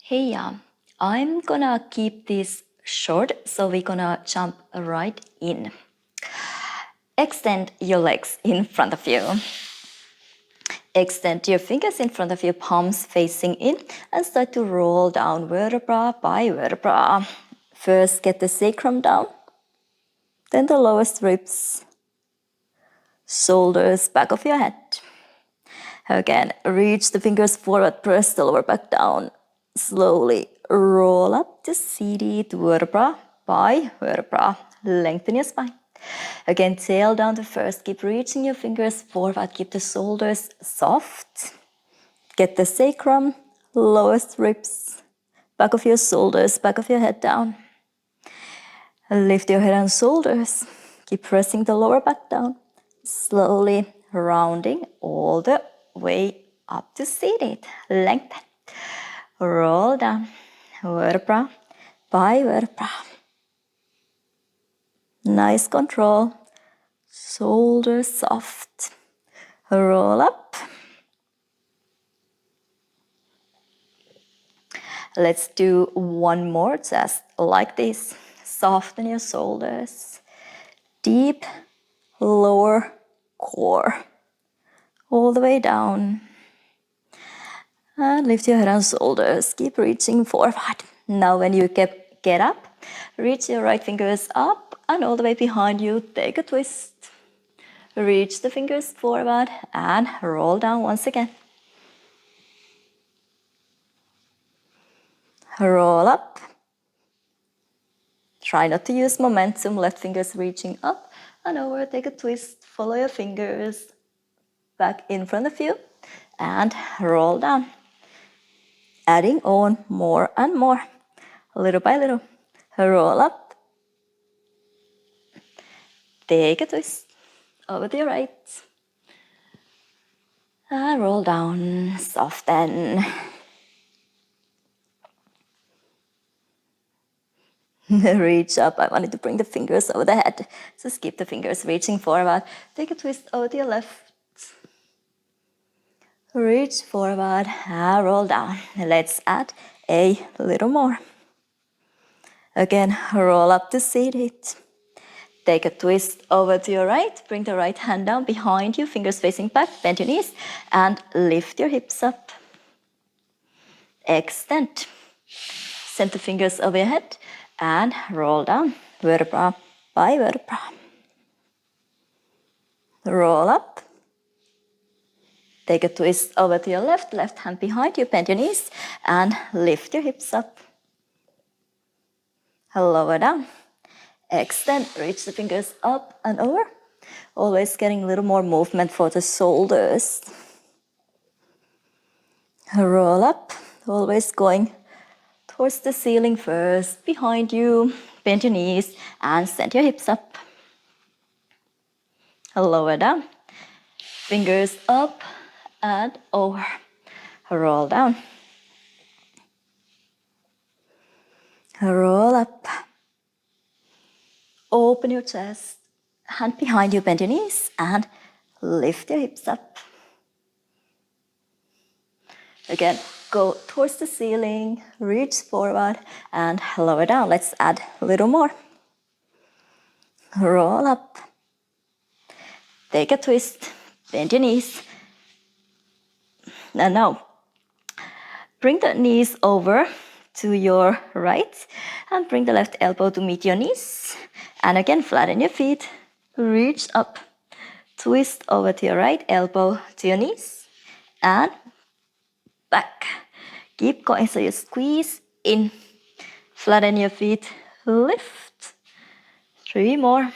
Hey, I'm gonna keep this short, so we're gonna jump right in. Extend your legs in front of you. Extend your fingers in front of your palms facing in and start to roll down vertebra by vertebra. First, get the sacrum down, then the lowest ribs, shoulders, back of your head. Again, reach the fingers forward, press the lower back down. Slowly roll up to seated vertebra by vertebra. Lengthen your spine. Again, tail down to first. Keep reaching your fingers forward. Keep the shoulders soft. Get the sacrum, lowest ribs, back of your shoulders, back of your head down. Lift your head and shoulders. Keep pressing the lower back down. Slowly rounding all the way up to seated. Lengthen. Roll down. Vertebra by vertebra. Nice control. Shoulders soft. Roll up. Let's do one more, just like this. Soften your shoulders. Deep lower core. All the way down. And lift your head and shoulders. Keep reaching forward. Now when you get up, reach your right fingers up and all the way behind you. Take a twist. Reach the fingers forward and roll down once again. Roll up. Try not to use momentum. Left fingers reaching up and over. Take a twist. Follow your fingers back in front of you and roll down. Adding on more and more, little by little. Roll up. Take a twist over to your right. And roll down, soften. Reach up. I wanted to bring the fingers over the head. Just keep the fingers reaching forward. Take a twist over to your left. Reach forward and roll down. Let's add a little more. Again, roll up to seated. Take a twist over to your right. Bring the right hand down behind you, fingers facing back, bend your knees, and lift your hips up. Extend. Send the fingers over your head and roll down, vertebra by vertebra. Roll up. Take a twist over to your left hand behind you, bend your knees, and lift your hips up. Lower down. Extend, reach the fingers up and over. Always getting a little more movement for the shoulders. Roll up, always going towards the ceiling first, behind you. Bend your knees and send your hips up. Lower down. Fingers up and over. Roll down. Roll up. Open your chest. Hand behind you, bend your knees and lift your hips up. Again, go towards the ceiling, reach forward and lower down. Let's add a little more. Roll up. Take a twist, bend your knees. And now, bring the knees over to your right and bring the left elbow to meet your knees. And again, flatten your feet, reach up, twist over to your right elbow to your knees and back. Keep going, so you squeeze in, flatten your feet, lift. 3 more.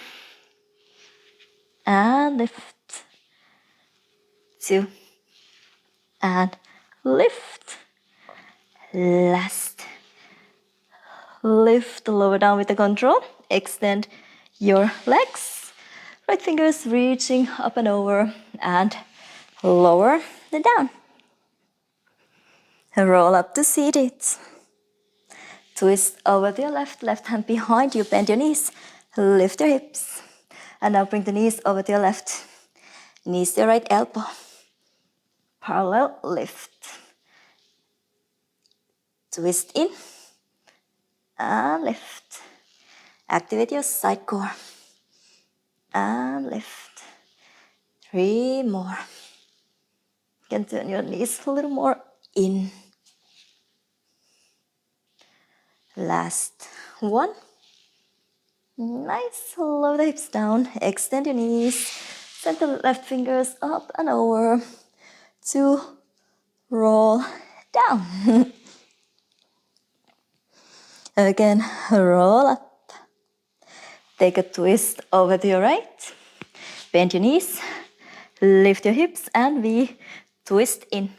And lift. 2. And lift. Last. Lift, lower down with the control. Extend your legs. Right fingers reaching up and over and lower and down. Roll up to seated. Twist over to your left hand behind you, bend your knees, lift your hips. And now bring the knees over to your left. Knees to your right elbow. Parallel lift. Twist in and lift. Activate your side core and lift. 3 more. You can turn your knees a little more in. Last one. Nice. Lower the hips down. Extend your knees. Send the left fingers up and over to roll down. Again, roll up. Take a twist over to your right. Bend your knees. Lift your hips and we twist in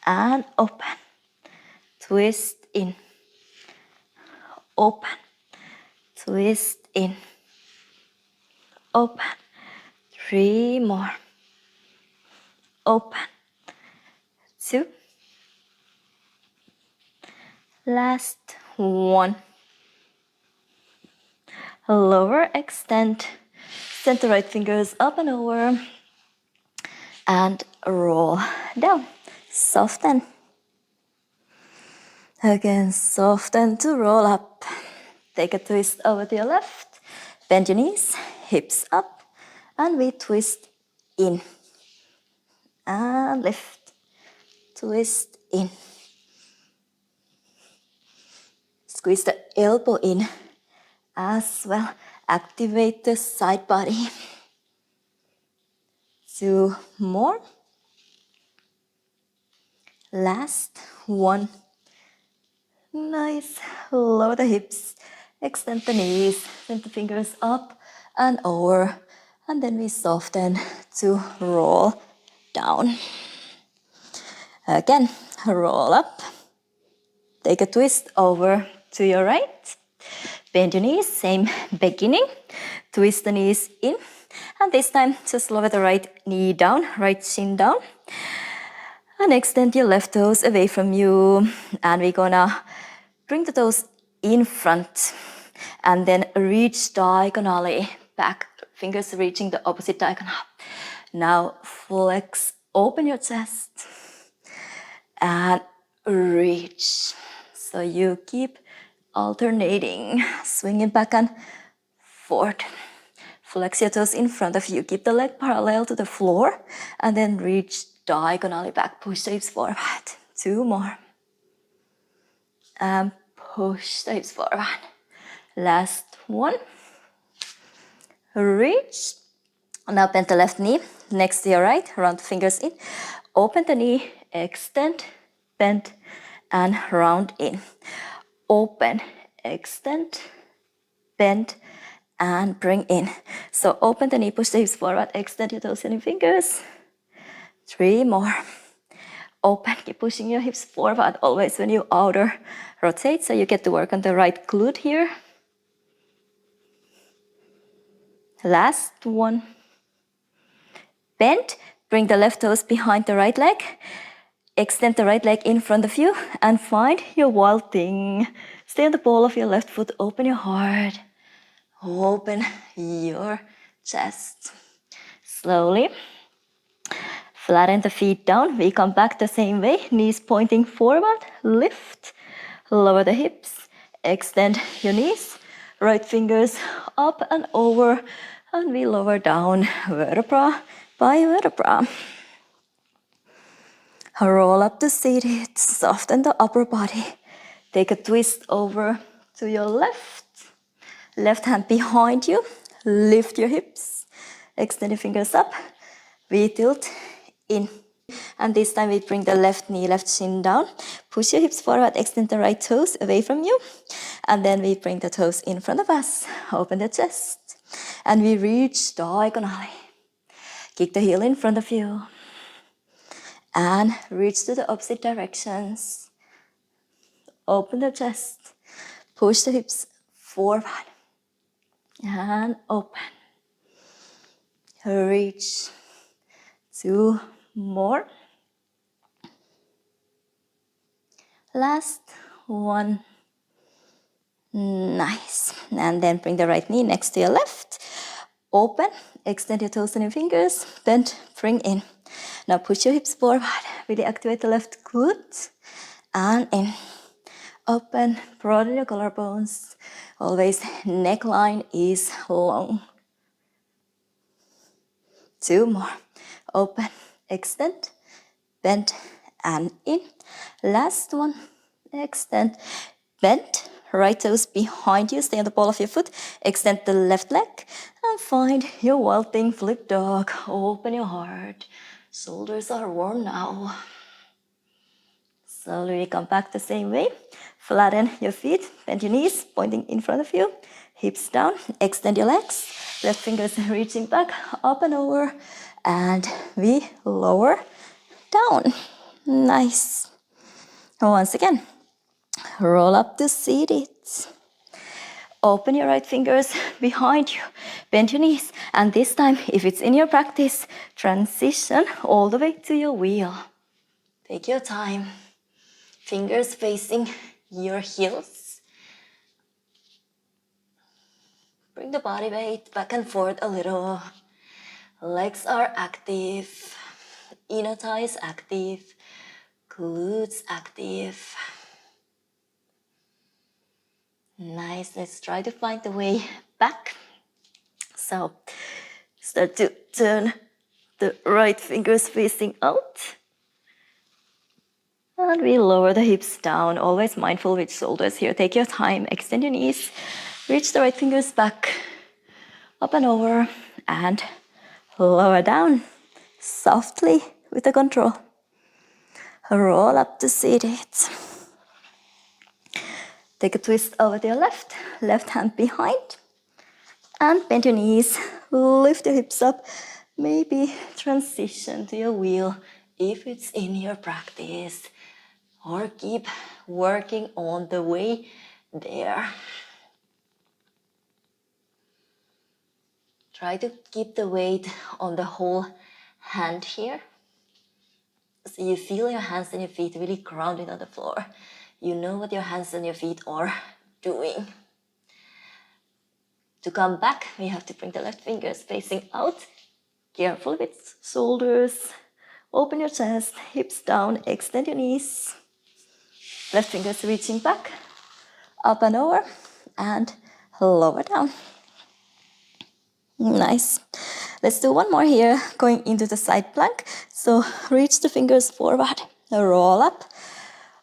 and open. Twist in. Open. Twist in. Open. 3 more. Open. 2. Last 1. Lower, extend. Send the right fingers up and over. And roll down. Soften. Again, soften to roll up. Take a twist over to your left. Bend your knees, hips up. And we twist in. And lift. Twist in. Squeeze the elbow in as well. Activate the side body. 2 more. Last 1. Nice. Lower the hips. Extend the knees. Send the fingers up and over. And then we soften to roll down. Again, roll up. Take a twist over to your right. Bend your knees, same beginning. Twist the knees in. And this time, just lower the right knee down, right shin down. And extend your left toes away from you. And we're gonna bring the toes in front. And then reach diagonally back. Fingers reaching the opposite diagonal. Now flex, open your chest. And reach. So you keep alternating, swinging back and forth. Flex your toes in front of you. Keep the leg parallel to the floor. And then reach diagonally back. Push the hips forward. 2 more. And push the hips forward. Last 1. Reach. Now bend the left knee next to your right. Round the fingers in. Open the knee. Extend. Bend. And round in. Open. Extend. Bend. And bring in. So open the knee, push the hips forward, extend your toes and your fingers. 3 more. Open, keep pushing your hips forward, always when you outer rotate, so you get to work on the right glute here. Last 1. Bend, bring the left toes behind the right leg. Extend the right leg in front of you and find your wild thing. Stay on the ball of your left foot, open your heart. Open your chest. Slowly. Flatten the feet down. We come back the same way. Knees pointing forward. Lift. Lower the hips. Extend your knees. Right fingers up and over. And we lower down vertebra by vertebra. Roll up to seated. Soften the upper body. Take a twist over to your left. Left hand behind you. Lift your hips. Extend your fingers up. We tilt in. And this time we bring the left knee, left shin down. Push your hips forward. Extend the right toes away from you. And then we bring the toes in front of us. Open the chest. And we reach diagonally. Kick the heel in front of you. And reach to the opposite directions. Open the chest. Push the hips forward. And open. Reach. 2 more. Last 1. Nice. And then bring the right knee next to your left. Open. Extend your toes and your fingers. Bend. Bring in. Now push your hips forward. Really activate the left glute. and in. Open, broaden your collarbones. Always neckline is long. 2 more. Open, extend, bend, and in. Last one. Extend, bend, right toes behind you. Stay on the ball of your foot. Extend the left leg and find your wild thing, flip dog. Open your heart. Shoulders are warm now. Slowly come back the same way. Flatten your feet, bend your knees, pointing in front of you. Hips down, extend your legs. Left fingers reaching back, up and over. And we lower down. Nice. Once again, roll up to seated. Open your right fingers behind you. Bend your knees. And this time, if it's in your practice, transition all the way to your wheel. Take your time. Fingers facing your heels. Bring the body weight back and forth a little. Legs are active. Inner thighs active. Glutes active. Nice. Let's try to find the way back. So start to turn the right fingers facing out. And we lower the hips down. Always mindful with shoulders here. Take your time. Extend your knees. Reach the right fingers back. Up and over. And lower down. Softly with the control. Roll up to seated. Take a twist over to your left. Left hand behind. And bend your knees. Lift your hips up. Maybe transition to your wheel if it's in your practice. Or keep working on the way there. Try to keep the weight on the whole hand here. So you feel your hands and your feet really grounded on the floor. You know what your hands and your feet are doing. To come back, we have to bring the left fingers facing out. Careful with shoulders. Open your chest, hips down, extend your knees. Left fingers reaching back, up and over, and lower down. Nice. Let's do one more here, going into the side plank. So reach the fingers forward, roll up.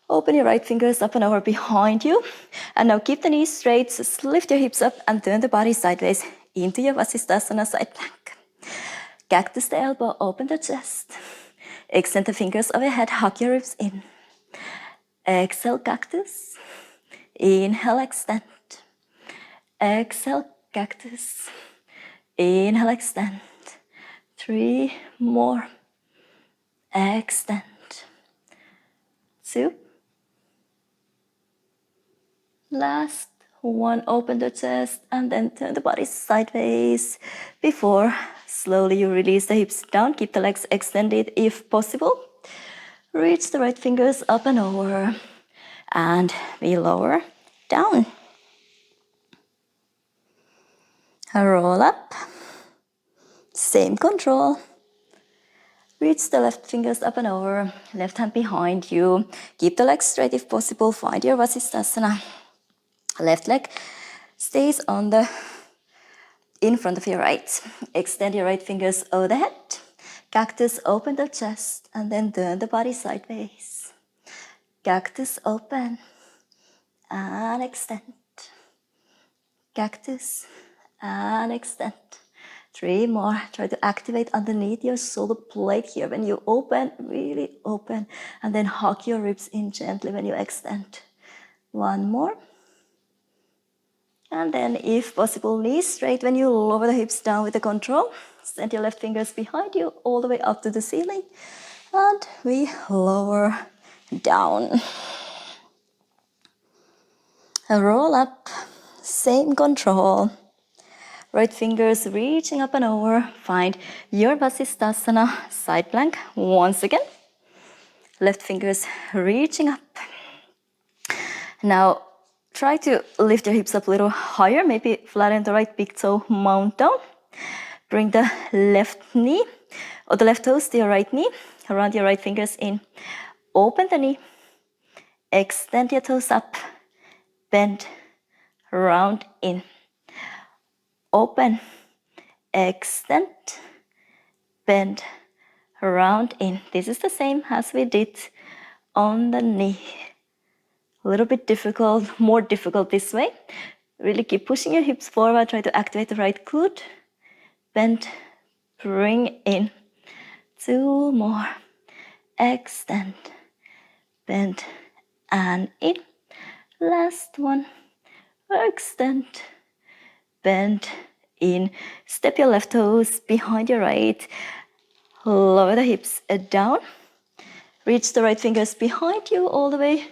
Open your right fingers up and over behind you. And now keep the knees straight, just lift your hips up and turn the body sideways into your Vasisthasana side plank. Cactus the elbow, open the chest. Extend the fingers overhead, hug your ribs in. Exhale, cactus. Inhale, extend. Exhale, cactus. Inhale, extend. 3 more. Extend. 2. Last 1. Open the chest and then turn the body sideways. Before slowly you release the hips down. Keep the legs extended if possible. Reach the right fingers up and over. And we lower down. Roll up. Same control. Reach the left fingers up and over. Left hand behind you. Keep the legs straight if possible. Find your Vasisthasana. Left leg stays on the in front of your right. Extend your right fingers over the head. Cactus, open the chest and then turn the body sideways. Cactus, open and extend. Cactus and extend. 3 more. Try to activate underneath your shoulder blade here. When you open, really open. And then hug your ribs in gently when you extend. 1 more. And then, if possible, knees straight when you lower the hips down with the control. Send your left fingers behind you all the way up to the ceiling. And we lower down. Roll up. Same control. Right fingers reaching up and over. Find your Vasisthasana side plank once again. Left fingers reaching up. Now try to lift your hips up a little higher. Maybe flatten the right big toe, mount down. Bring the left knee or the left toes to your right knee. Round your right fingers in. Open the knee. Extend your toes up, bend, round in, open, extend, bend, round in. This is the same as we did on the knee. A little bit difficult, more difficult this way. Really keep pushing your hips forward, try to activate the right glute. Bend, bring in. 2 more. Extend, bend, and in. Last one. Extend, bend, in. Step your left toes behind your right. Lower the hips down. Reach the right fingers behind you all the way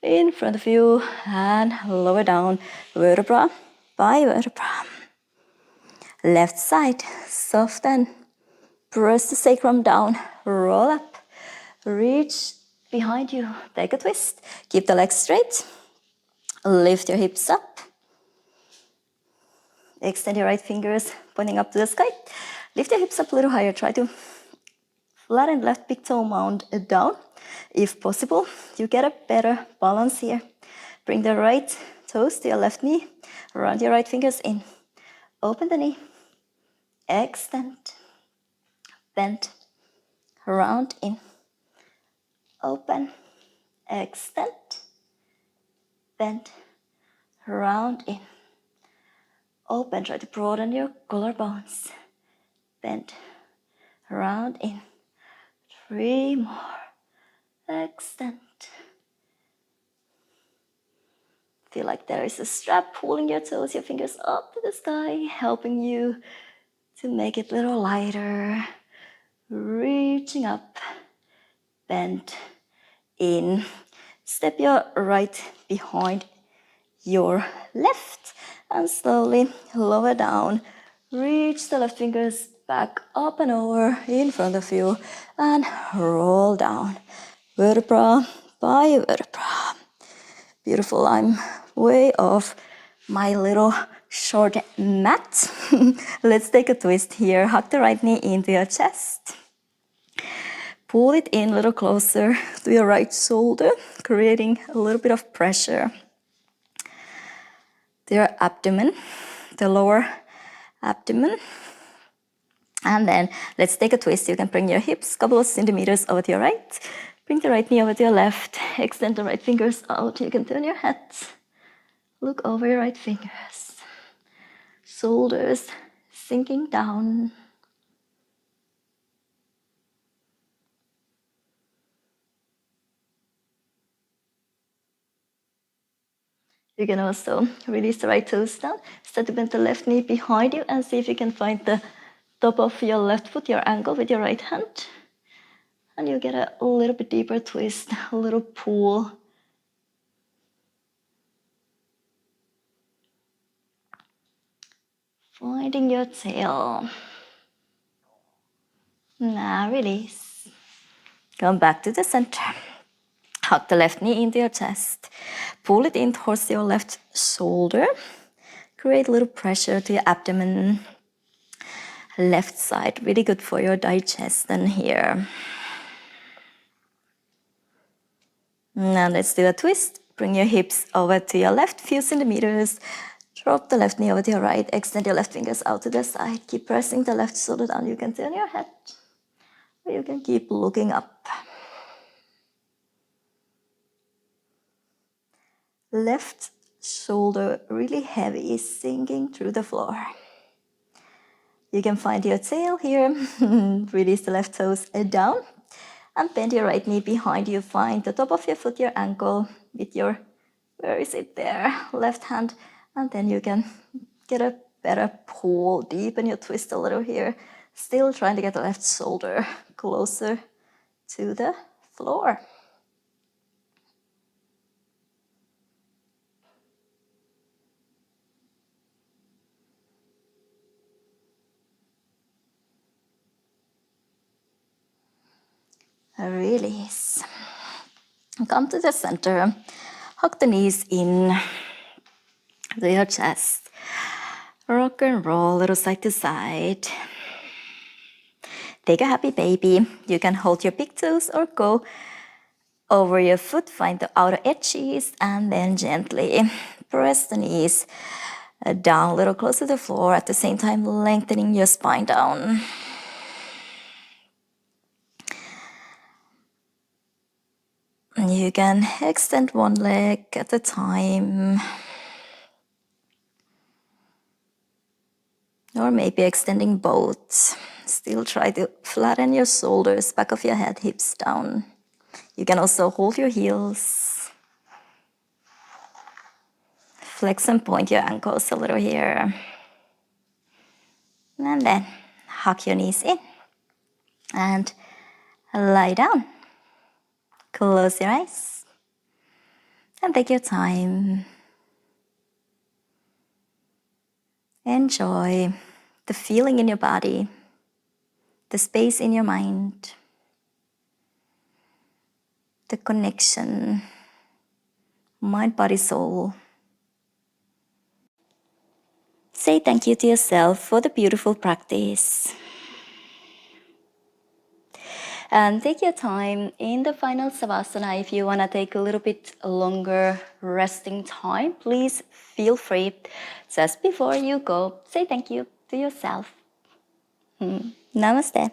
in front of you and lower down vertebra by vertebra. Left side, soften. Press the sacrum down, roll up. Reach behind you, take a twist. Keep the legs straight. Lift your hips up. Extend your right fingers pointing up to the sky. Lift your hips up a little higher. Try to flatten left big toe mound down. If possible, you get a better balance here. Bring the right toes to your left knee. Round your right fingers in. Open the knee. Extend. Bend. Round in. Open. Extend. Bend. Round in. Open. Try to broaden your collarbones. Bend. Round in. 3 more. Extend. Feel like there is a strap pulling your toes, your fingers up to the sky, helping you to make it a little lighter. Reaching up. Bend. In. Step your right behind your left and slowly lower down. Reach the left fingers back up and over in front of you and roll down. Vertebra by vertebra. Beautiful. I'm way off my little short mat. Let's take a twist here. Hug the right knee into your chest. Pull it in a little closer to your right shoulder, creating a little bit of pressure to your abdomen, the lower abdomen. And then let's take a twist. You can bring your hips a couple of centimeters over to your right. Bring the right knee over to your left. Extend the right fingers out. You can turn your head. Look over your right fingers. Shoulders sinking down. You can also release the right toes down. Start to bend the left knee behind you and see if you can find the top of your left foot, your ankle, with your right hand. And you get a little bit deeper twist, a little pull. Finding your tail. Now release. Come back to the center. Hug the left knee into your chest. Pull it in towards your left shoulder. Create a little pressure to your abdomen. Left side, really good for your digestion here. Now let's do a twist. Bring your hips over to your left, few centimeters. Drop the left knee over to your right. Extend your left fingers out to the side. Keep pressing the left shoulder down. You can turn your head, or you can keep looking up. Left shoulder really heavy, sinking through the floor. You can find your tail here. Release the left toes down. And bend your right knee behind you. Find the top of your foot, your ankle, with your, where is it there, left hand. And then you can get a better pull. Deepen your twist a little here. Still trying to get the left shoulder closer to the floor. Release. Come to the center. Hug the knees in to your chest. Rock and roll, little side to side. Take a happy baby. You can hold your big toes or go over your foot, find the outer edges, and then gently press the knees down a little closer to the floor, at the same time lengthening your spine down. You can extend one leg at a time, or maybe extending both. Still try to flatten your shoulders, back of your head, hips down. You can also hold your heels. Flex and point your ankles a little here. And then hug your knees in and lie down. Close your eyes and take your time. Enjoy the feeling in your body, the space in your mind, the connection, mind, body, soul. Say thank you to yourself for the beautiful practice. And take your time in the final savasana. If you want to take a little bit longer resting time, please feel free. Just before you go, say thank you to yourself. Namaste.